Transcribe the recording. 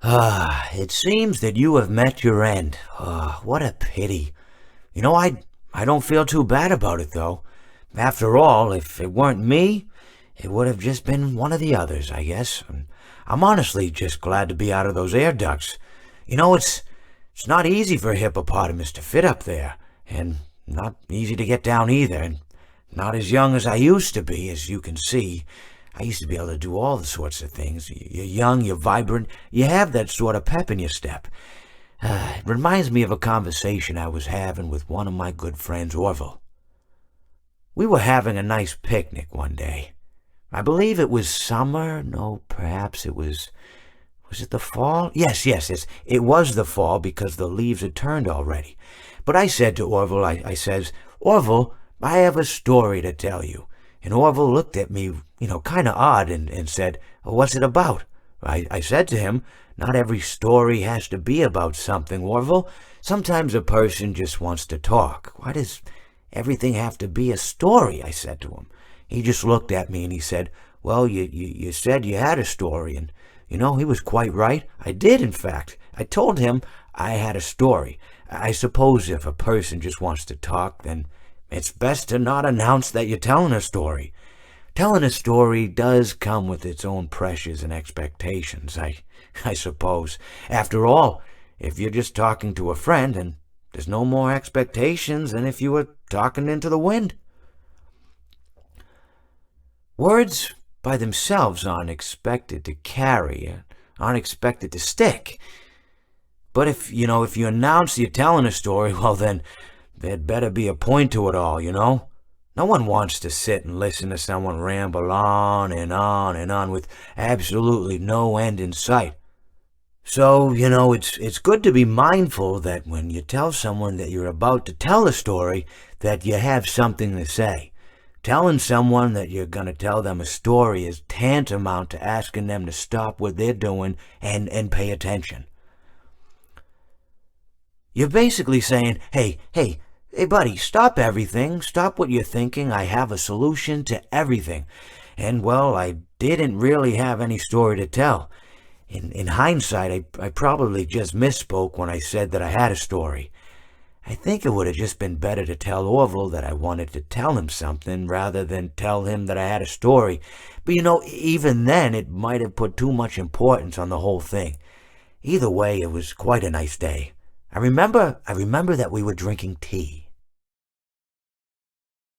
It seems that you have met your end. What a pity. I don't feel too bad about it, though. After all, if it weren't me, it would have just been one of the others, I guess. I'm honestly just glad to be out of those air ducts. It's not easy for a hippopotamus to fit up there, and not easy to get down either, and not as young as I used to be, as you can see. I used to be able to do all the sorts of things. You're young, you're vibrant, you have that sort of pep in your step. It reminds me of a conversation I was having with one of my good friends, Orville. We were having a nice picnic one day. I believe it was summer. No, perhaps it was... Was it the fall? Yes. It was the fall because the leaves had turned already. But I said to Orville, I says, Orville, I have a story to tell you. And Orville looked at me, kind of odd and said, what's it about? I said to him, not every story has to be about something, Orville. Sometimes a person just wants to talk. Why does everything have to be a story? I said to him. He just looked at me and he said, well, you said you had a story. And, he was quite right. I did, in fact. I told him I had a story. I suppose if a person just wants to talk, then it's best to not announce that you're telling a story. Telling a story does come with its own pressures and expectations, I suppose. After all, if you're just talking to a friend, then there's no more expectations than if you were talking into the wind. Words by themselves aren't expected to carry, aren't expected to stick. But if you announce you're telling a story, well then, there'd better be a point to it all, No one wants to sit and listen to someone ramble on and on and on with absolutely no end in sight. So, it's good to be mindful that when you tell someone that you're about to tell a story, that you have something to say. Telling someone that you're going to tell them a story is tantamount to asking them to stop what they're doing and pay attention. You're basically saying, hey, buddy, stop everything. Stop what you're thinking. I have a solution to everything. And, well, I didn't really have any story to tell. In hindsight, I probably just misspoke when I said that I had a story. I think it would have just been better to tell Orville that I wanted to tell him something rather than tell him that I had a story. But, even then, it might have put too much importance on the whole thing. Either way, it was quite a nice day. I remember that we were drinking tea.